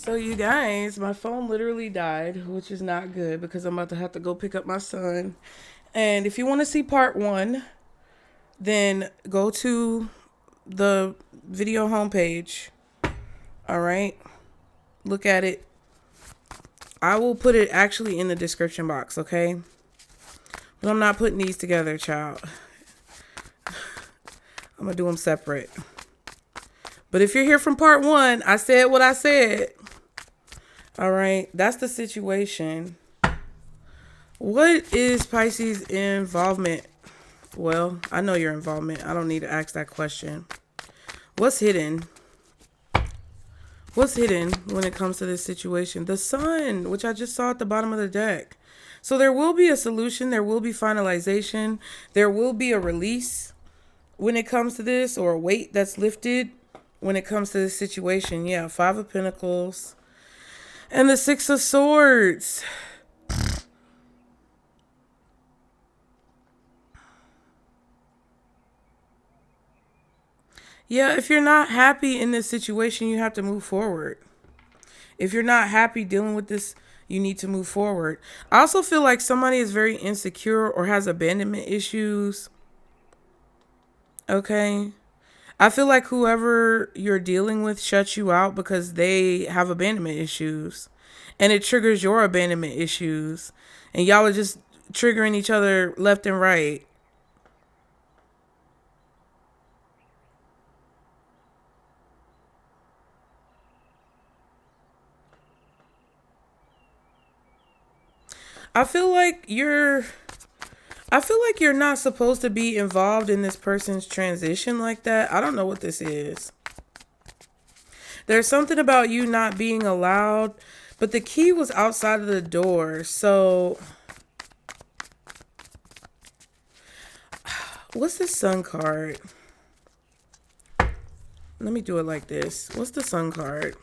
So you guys, my phone literally died, which is not good because I'm about to have to go pick up my son. And if you want to see part 1, then go to the video homepage. All right. Look at it. I will put it actually in the description box, okay? But I'm not putting these together, child. I'm going to do them separate. But if you're here from part 1, I said what I said. All right, that's the situation. What is Pisces' involvement? Well, I know your involvement. I don't need to ask that question. What's hidden? What's hidden when it comes to this situation? The sun, which I just saw at the bottom of the deck. So there will be a solution. There will be finalization. There will be a release when it comes to this, or a weight that's lifted when it comes to this situation. Yeah, 5 of Pentacles. And the 6 of Swords. Yeah, if you're not happy in this situation, you have to move forward. If you're not happy dealing with this, you need to move forward. I also feel like somebody is very insecure or has abandonment issues. Okay. I feel like whoever you're dealing with shuts you out because they have abandonment issues. And it triggers your abandonment issues. And y'all are just triggering each other left and right. I feel like you're not supposed to be involved in this person's transition like that. I don't know what this is. There's something about you not being allowed, but the key was outside of the door. So what's the Sun card? Let me do it like this. What's the Sun card?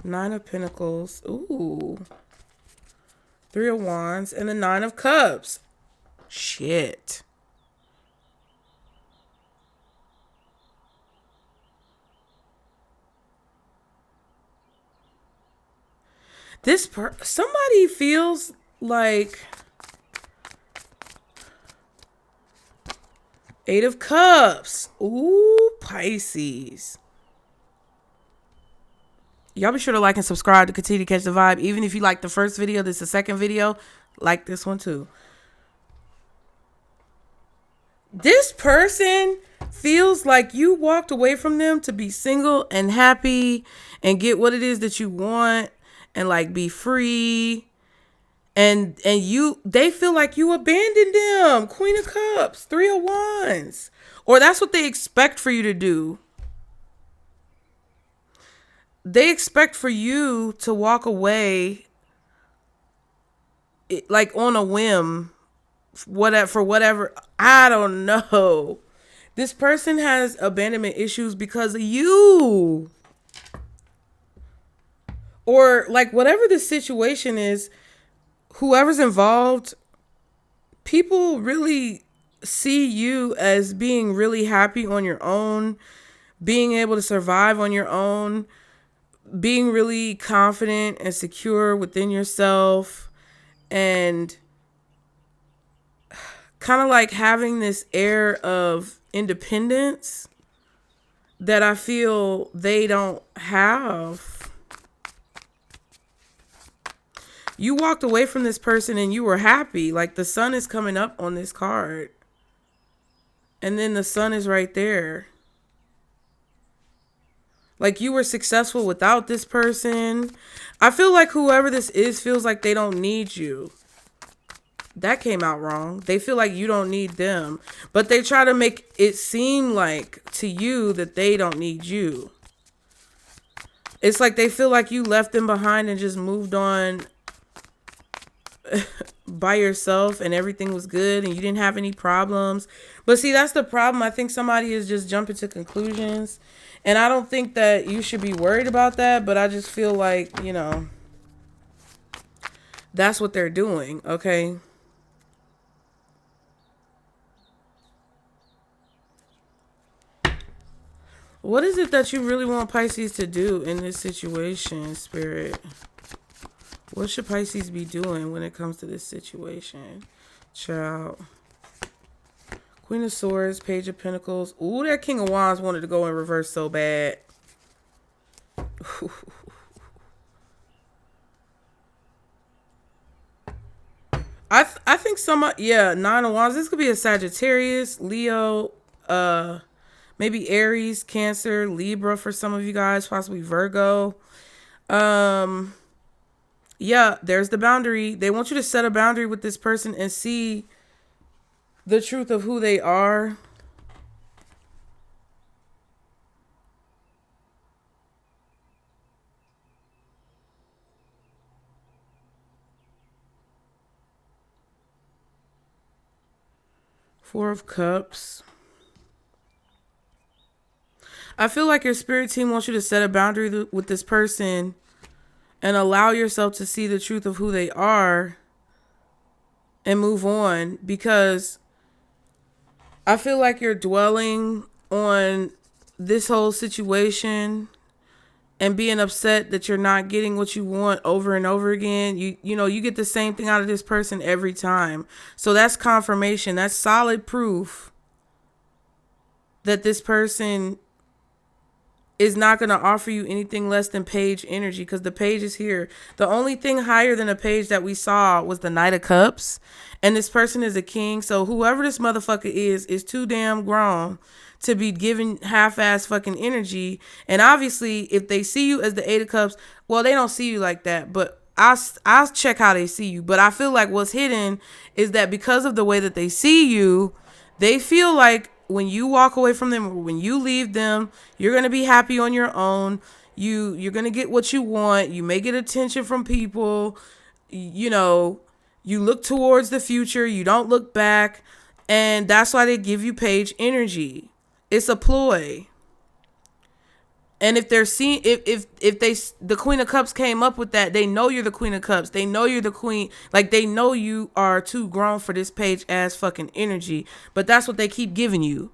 9 of Pentacles. Ooh. 3 of Wands and the 9 of Cups. Shit. Somebody feels like 8 of Cups. Ooh, Pisces. Y'all be sure to like and subscribe to continue to catch the vibe. Even if you like the first video, this is the second video. Like this one too. This person feels like you walked away from them to be single and happy and get what it is that you want and like be free. And they feel like you abandoned them. Queen of Cups, 3 of Wands. Or that's what they expect for you to do. They expect for you to walk away like on a whim, for whatever. I don't know. This person has abandonment issues because of you. Or like whatever the situation is, whoever's involved, people really see you as being really happy on your own, being able to survive on your own, being really confident and secure within yourself, and kind of like having this air of independence that I feel they don't have. You walked away from this person and you were happy. Like the sun is coming up on this card. And then the sun is right there. Like you were successful without this person. I feel like whoever this is feels like they don't need you. That came out wrong. They feel like you don't need them. But they try to make it seem like to you that they don't need you. It's like they feel like you left them behind and just moved on by yourself and everything was good and you didn't have any problems. But see, that's the problem. I think somebody is just jumping to conclusions. And I don't think that you should be worried about that. But I just feel like, that's what they're doing. Okay. What is it that you really want Pisces to do in this situation, Spirit? What should Pisces be doing when it comes to this situation? Child. Queen of Swords, Page of Pentacles. Ooh, that King of Wands wanted to go in reverse so bad. I think Nine of Wands. This could be a Sagittarius, Leo, maybe Aries, Cancer, Libra for some of you guys, possibly Virgo. Yeah, there's the boundary. They want you to set a boundary with this person and see the truth of who they are. Four of Cups. I feel like your spirit team wants you to set a boundary with this person and allow yourself to see the truth of who they are and move on, because I feel like you're dwelling on this whole situation and being upset that you're not getting what you want over and over again. You know, you get the same thing out of this person every time. So that's confirmation. That's solid proof that this person is not going to offer you anything less than page energy, because the page is here. The only thing higher than a page that we saw was the Knight of Cups, and this person is a king. So whoever this motherfucker is too damn grown to be giving half-ass fucking energy. And obviously, if they see you as the Eight of Cups, well, they don't see you like that, but I'll check how they see you. But I feel like what's hidden is that because of the way that they see you, they feel like when you walk away from them or when you leave them, you're going to be happy on your own. You're going to get what you want. You may get attention from people. You know, you look towards the future. You don't look back. And that's why they give you page energy. It's a ploy. And if they're seeing, the Queen of Cups came up with that, they know you're the Queen of Cups. They know you're the queen. Like, they know you are too grown for this page ass fucking energy. But that's what they keep giving you.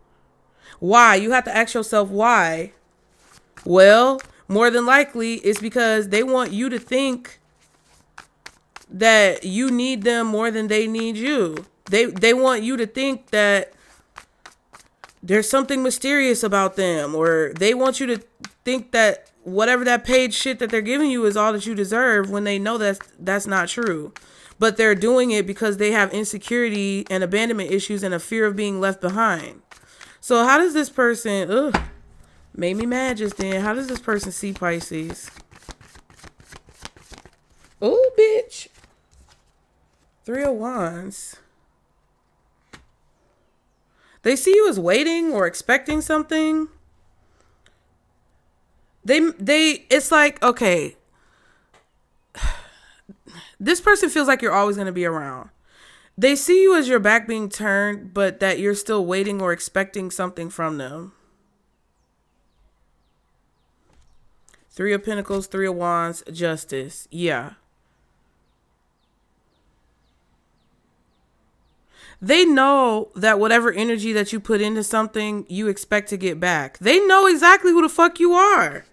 Why? You have to ask yourself why. Well, more than likely, it's because they want you to think that you need them more than they need you. They want you to think that there's something mysterious about them, or they want you to think that whatever that page shit that they're giving you is all that you deserve, when they know that's not true. But they're doing it because they have insecurity and abandonment issues and a fear of being left behind. So how does this person, made me mad just then. How does this person see Pisces? Oh, bitch. Three of Wands. They see you as waiting or expecting something. It's like, okay, this person feels like you're always going to be around. They see you as your back being turned, but that you're still waiting or expecting something from them. Three of Pentacles, Three of Wands, Justice. Yeah. They know that whatever energy that you put into something, you expect to get back. They know exactly who the fuck you are.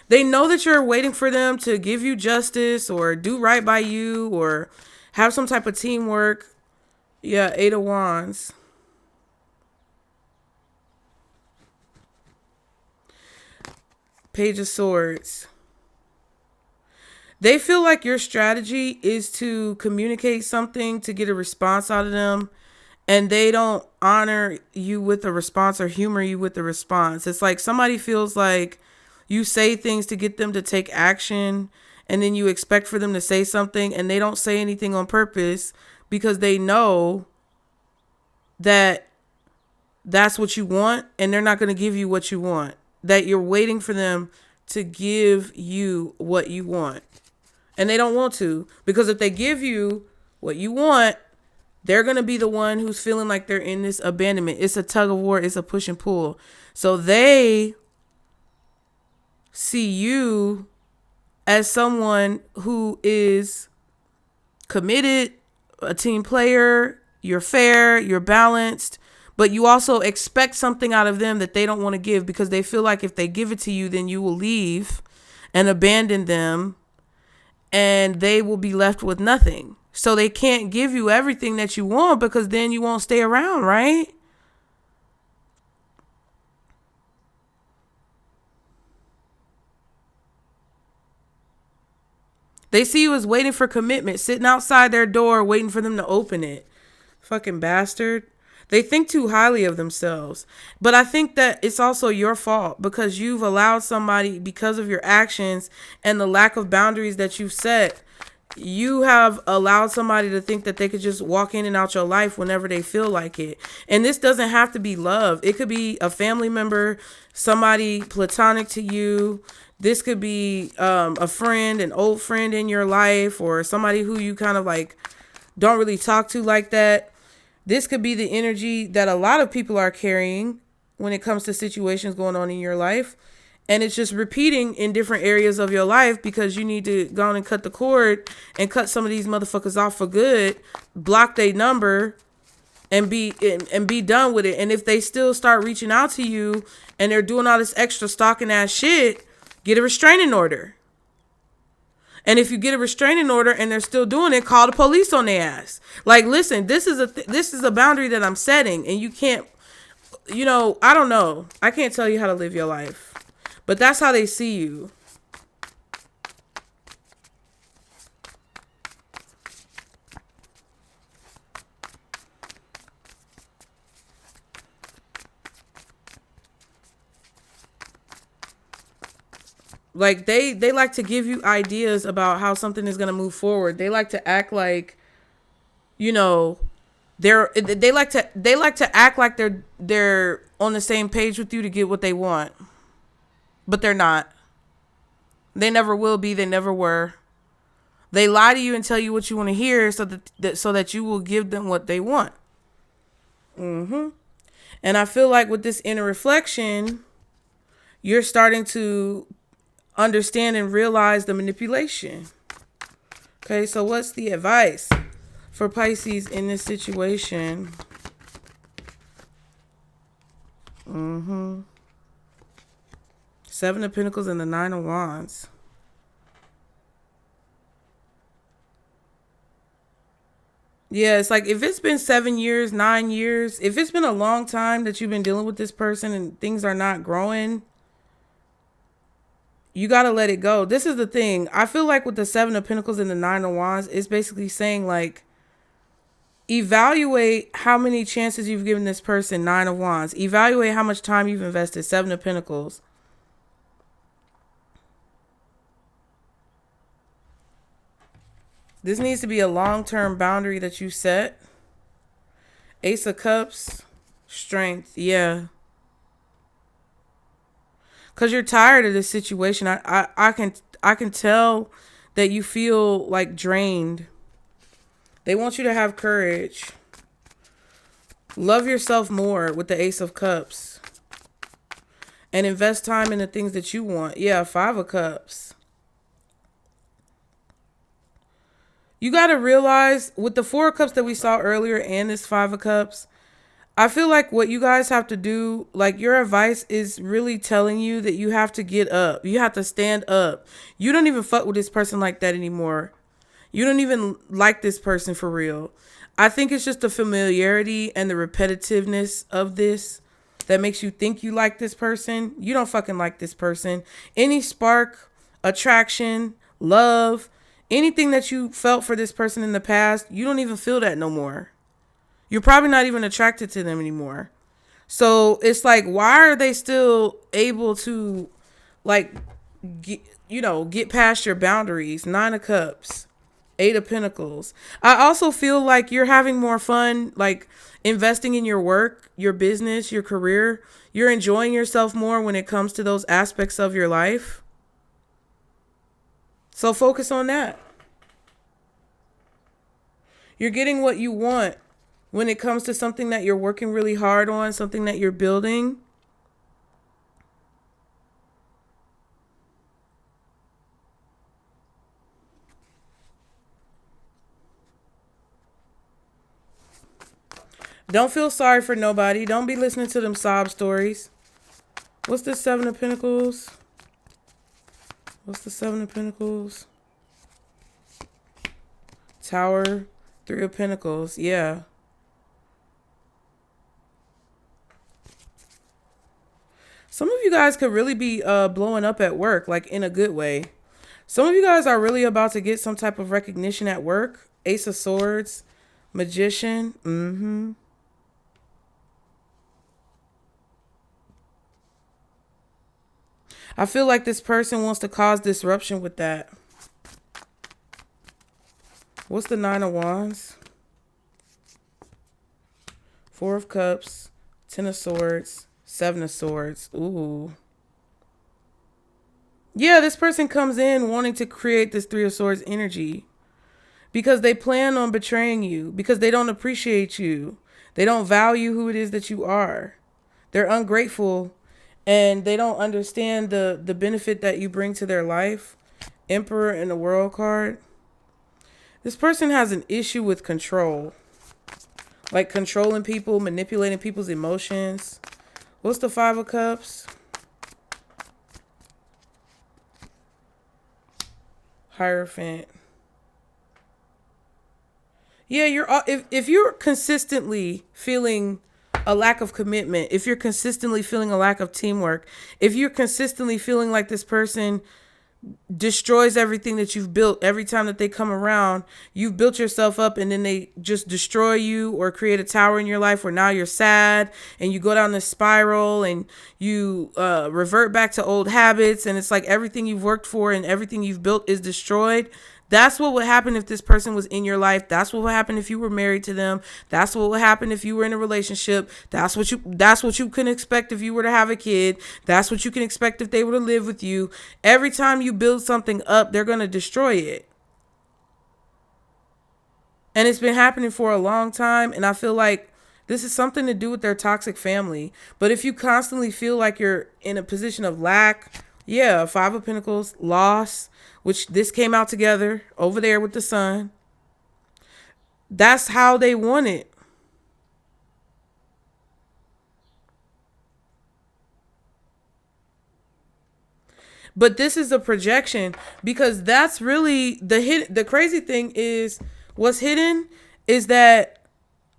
They know that you're waiting for them to give you justice or do right by you or have some type of teamwork. Yeah, Eight of Wands. Page of Swords. They feel like your strategy is to communicate something to get a response out of them, and they don't honor you with a response or humor you with the response. It's like somebody feels like you say things to get them to take action, and then you expect for them to say something, and they don't say anything on purpose because they know that that's what you want, and they're not going to give you what you want. That you're waiting for them to give you what you want. And they don't want to, because if they give you what you want, they're going to be the one who's feeling like they're in this abandonment. It's a tug of war. It's a push and pull. So they see you as someone who is committed, a team player, you're fair, you're balanced, But you also expect something out of them that they don't want to give, because they feel like if they give it to you, then you will leave and abandon them and they will be left with nothing. So they can't give you everything that you want, because then you won't stay around, right? They see you as waiting for commitment, sitting outside their door, waiting for them to open it. Fucking bastard. They think too highly of themselves. But I think that it's also your fault, because you've allowed somebody, because of your actions and the lack of boundaries that you've set, you have allowed somebody to think that they could just walk in and out your life whenever they feel like it. And this doesn't have to be love. It could be a family member, somebody platonic to you. This could be a friend, an old friend in your life, or somebody who you kind of like don't really talk to like that. This could be the energy that a lot of people are carrying when it comes to situations going on in your life. And it's just repeating in different areas of your life, because you need to go on and cut the cord and cut some of these motherfuckers off for good, block their number, and be done with it. And if they still start reaching out to you and they're doing all this extra stalking ass shit, get a restraining order. And if you get a restraining order and they're still doing it, call the police on their ass. Like, listen, this is a boundary that I'm setting, and you can't, I don't know. I can't tell you how to live your life, but that's how they see you. Like, they like to give you ideas about how something is going to move forward. They like to act like, they like to act like they're on the same page with you to get what they want. But they're not. They never will be, they never were. They lie to you and tell you what you want to hear, so that you will give them what they want. And I feel like with this inner reflection, you're starting to understand and realize the manipulation. Okay, so what's the advice for Pisces in this situation? Seven of Pentacles and the Nine of Wands. Yeah, it's like, if it's been 7 years, 9 years, if it's been a long time that you've been dealing with this person and things are not growing, you got to let it go. This is the thing. I feel like with the Seven of Pentacles and the Nine of Wands, it's basically saying, like, evaluate how many chances you've given this person. Nine of Wands. Evaluate how much time you've invested. Seven of Pentacles. This needs to be a long-term boundary that you set. Ace of Cups. Strength. Yeah. Because you're tired of this situation. I can tell that you feel like drained. They want you to have courage. Love yourself more with the Ace of Cups. And invest time in the things that you want. Yeah, Five of Cups. You got to realize, with the Four of Cups that we saw earlier and this Five of Cups, I feel like what you guys have to do, like, your advice is really telling you that you have to get up. You have to stand up. You don't even fuck with this person like that anymore. You don't even like this person for real. I think it's just the familiarity and the repetitiveness of this that makes you think you like this person. You don't fucking like this person. Any spark, attraction, love, anything that you felt for this person in the past, you don't even feel that no more. You're probably not even attracted to them anymore. So it's like, why are they still able to, like, get past your boundaries? Nine of Cups, Eight of Pentacles. I also feel like you're having more fun, like, investing in your work, your business, your career. You're enjoying yourself more when it comes to those aspects of your life. So focus on that. You're getting what you want. When it comes to something that you're working really hard on, something that you're building. Don't feel sorry for nobody. Don't be listening to them sob stories. What's the Seven of Pentacles? What's the Seven of Pentacles? Tower, Three of Pentacles. Yeah. Some of you guys could really be blowing up at work, like in a good way. Some of you guys are really about to get some type of recognition at work. Ace of Swords, Magician. I feel like this person wants to cause disruption with that. What's the Nine of Wands? Four of Cups, Ten of Swords, Seven of Swords. Ooh. Yeah, this person comes in wanting to create this Three of Swords energy because they plan on betraying you, because they don't appreciate you. They don't value who it is that you are. They're ungrateful and they don't understand the benefit that you bring to their life. Emperor and the World card. This person has an issue with control. Like controlling people, manipulating people's emotions. What's the Five of Cups? Hierophant. Yeah, if you're consistently feeling a lack of commitment, if you're consistently feeling a lack of teamwork, if you're consistently feeling like this person destroys everything that you've built every time that they come around, you've built yourself up and then they just destroy you or create a tower in your life where now you're sad and you go down this spiral and you revert back to old habits, and it's like everything you've worked for and everything you've built is destroyed. That's what would happen if this person was in your life. That's what would happen if you were married to them. That's what would happen if you were in a relationship. That's what you can expect if you were to have a kid. That's what you can expect if they were to live with you. Every time you build something up, they're going to destroy it. And it's been happening for a long time, and I feel like this is something to do with their toxic family. But if you constantly feel like you're in a position of lack, yeah, Five of Pentacles, loss, which this came out together over there with the sun. That's how they want it. But this is a projection, because that's really the crazy thing is what's hidden is that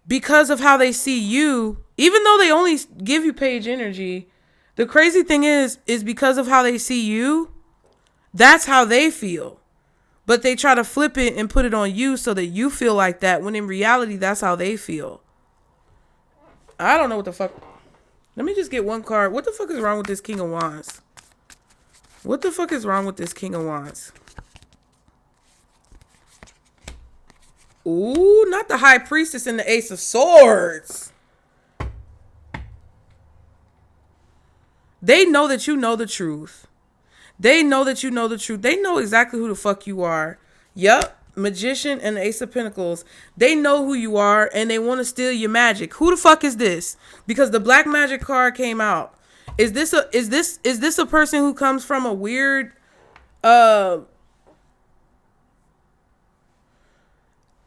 because of how they see you, even though they only give you page energy, the crazy thing is because of how they see you, that's how they feel. But they try to flip it and put it on you so that you feel like that, when in reality, that's how they feel. I don't know what the fuck. Let me just get one card. What the fuck is wrong with this King of Wands? What the fuck is wrong with this King of Wands? Ooh, not the High Priestess and the Ace of Swords. They know that you know the truth. They know that you know the truth. They know exactly who the fuck you are. Yup. Magician and the Ace of Pentacles. They know who you are and they want to steal your magic. Who the fuck is this? Because the Black Magic card came out. Is this a person who comes from a weird I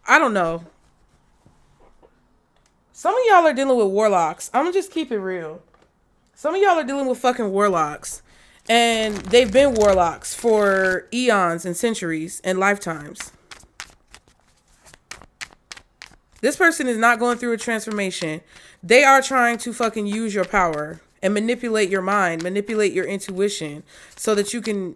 don't know. Some of y'all are dealing with warlocks. I'm gonna just keep it real. Some of y'all are dealing with fucking warlocks. And they've been warlocks for eons and centuries and lifetimes. This person is not going through a transformation. They are trying to fucking use your power and manipulate your mind, manipulate your intuition so that you can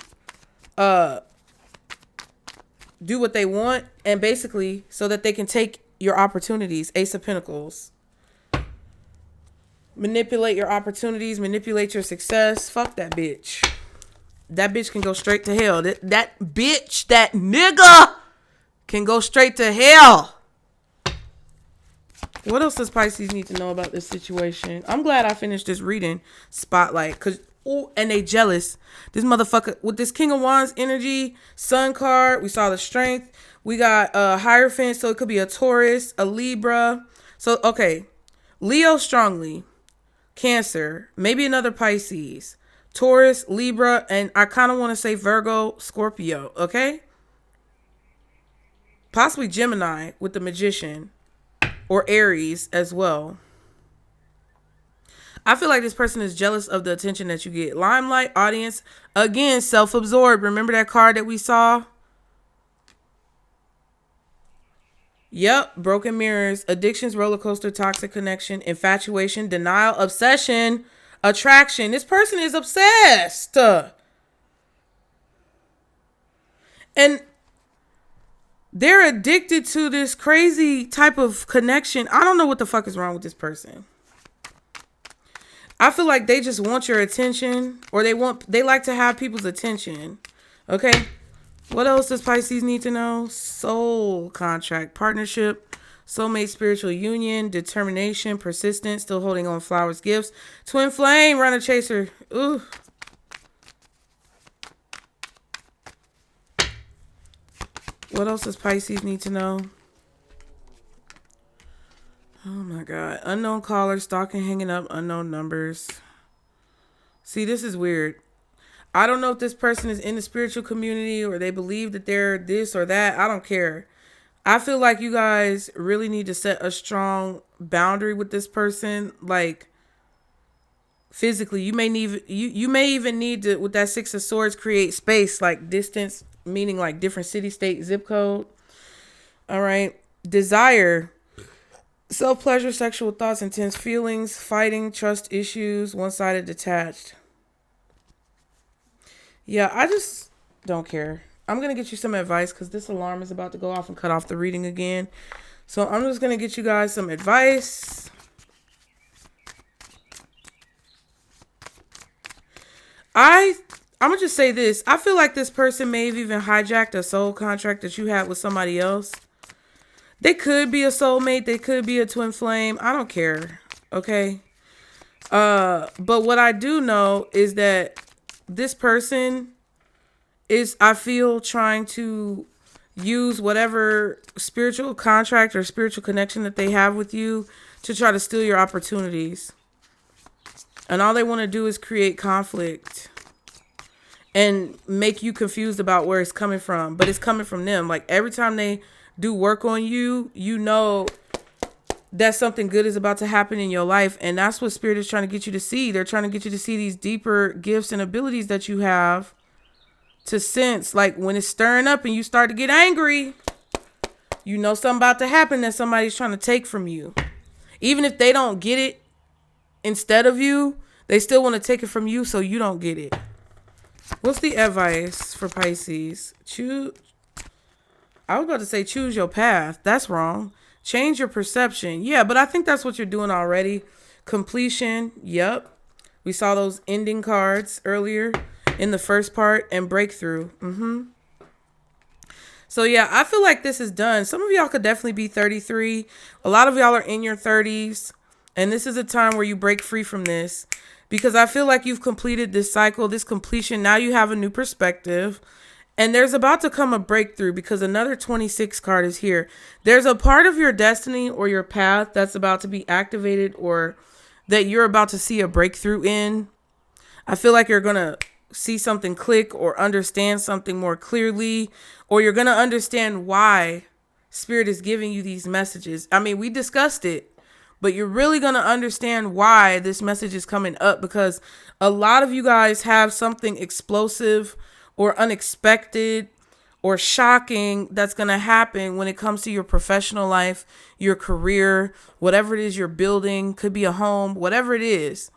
do what they want, and basically so that they can take your opportunities. Ace of Pentacles. Manipulate your opportunities, manipulate your success. Fuck that bitch. That bitch can go straight to hell. That bitch, that nigga can go straight to hell. What else does Pisces need to know about this situation? I'm glad I finished this reading spotlight. And they jealous. This motherfucker with this King of Wands energy, Sun card. We saw the Strength. We got a Hierophant. So it could be a Taurus, a Libra. So, okay. Leo strongly. Cancer, maybe another Pisces, Taurus, Libra, and I kind of want to say Virgo, Scorpio, okay? Possibly Gemini with the Magician. or Aries as well. I feel like this person is jealous of the attention that you get. Limelight, audience, again, self-absorbed. Remember that card that we saw? Yep, broken mirrors, addictions, roller coaster, toxic connection, infatuation, denial, obsession, attraction. This person is obsessed. And they're addicted to this crazy type of connection. I don't know what the fuck is wrong with this person. I feel like they just want your attention, or they like to have people's attention. Okay. What else does Pisces need to know? Soul contract, partnership, soulmate, spiritual union, determination, persistence, still holding on, flowers, gifts, twin flame, runner chaser. Ooh. What else does Pisces need to know? Oh my God. Unknown caller, stalking, hanging up, unknown numbers. See, this is weird. I don't know if this person is in the spiritual community or they believe that they're this or that. I don't care. I feel like you guys really need to set a strong boundary with this person. Like physically, you may even need to, with that Six of Swords, create space, like distance, meaning like different city, state, zip code. All right. Desire. Self-pleasure, sexual thoughts, intense feelings, fighting, trust issues, one-sided, detached. Yeah, I just don't care. I'm going to get you some advice because this alarm is about to go off and cut off the reading again. So I'm just going to get you guys some advice. I'm going to just say this. I feel like this person may have even hijacked a soul contract that you had with somebody else. They could be a soulmate. They could be a twin flame. I don't care. Okay. But what I do know is that this person is, I feel, trying to use whatever spiritual contract or spiritual connection that they have with you to try to steal your opportunities. And all they want to do is create conflict and make you confused about where it's coming from. But it's coming from them. Like every time they do work on you, you know that something good is about to happen in your life. And that's what Spirit is trying to get you to see. They're trying to get you to see these deeper gifts and abilities that you have to sense. Like when it's stirring up and you start to get angry, you know something about to happen that somebody's trying to take from you. Even if they don't get it instead of you, they still want to take it from you so you don't get it. What's the advice for Pisces? I was about to say choose your path. That's wrong. Change your perception. Yeah, but I think that's what you're doing already. Completion. Yep. We saw those ending cards earlier in the first part, and breakthrough. So yeah, I feel like this is done. Some of y'all could definitely be 33. A lot of y'all are in your 30s. And this is a time where you break free from this. Because I feel like you've completed this cycle, this completion. Now you have a new perspective. And there's about to come a breakthrough because another 26 card is here. There's a part of your destiny or your path that's about to be activated or that you're about to see a breakthrough in. I feel like you're going to see something click or understand something more clearly, or you're going to understand why Spirit is giving you these messages. I mean, we discussed it, but you're really going to understand why this message is coming up because a lot of you guys have something explosive or unexpected or shocking that's going to happen when it comes to your professional life, your career, whatever it is you're building, could be a home, whatever it is.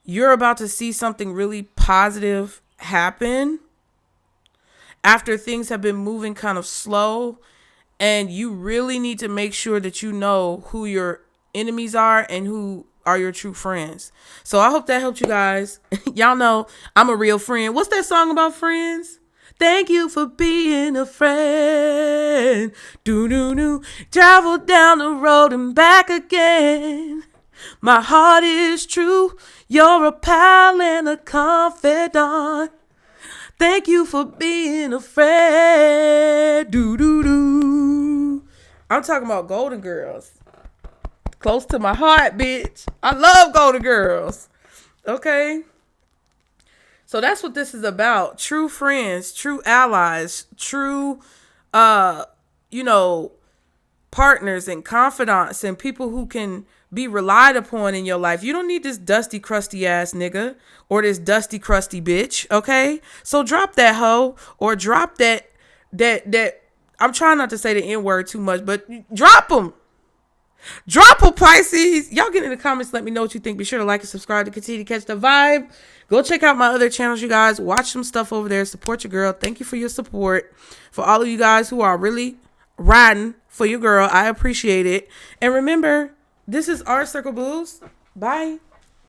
You're about to see something really positive happen after things have been moving kind of slow. And you really need to make sure that you know who your enemies are and who are your true friends. So I hope that helped you guys. Y'all know I'm a real friend. What's that song about friends? Thank you for being a friend. Do-do-do. Travel down the road and back again. My heart is true. You're a pal and a confidant. Thank you for being a friend. Do-do-do. I'm talking about Golden Girls. Close to my heart, bitch. I love Golden Girls. Okay. So that's what this is about. True friends, true allies, true, partners and confidants and people who can be relied upon in your life. You don't need this dusty, crusty ass nigga or this dusty, crusty bitch. Okay. So drop that hoe or drop that, I'm trying not to say the N word too much, but drop them. Drop them, Pisces. Y'all get in the comments. Let me know what you think. Be sure to like and subscribe to continue to catch the vibe. Go check out my other channels, you guys. Watch some stuff over there. Support your girl. Thank you for your support. For all of you guys who are really riding for your girl, I appreciate it. And remember, this is our Circle Blues. Bye.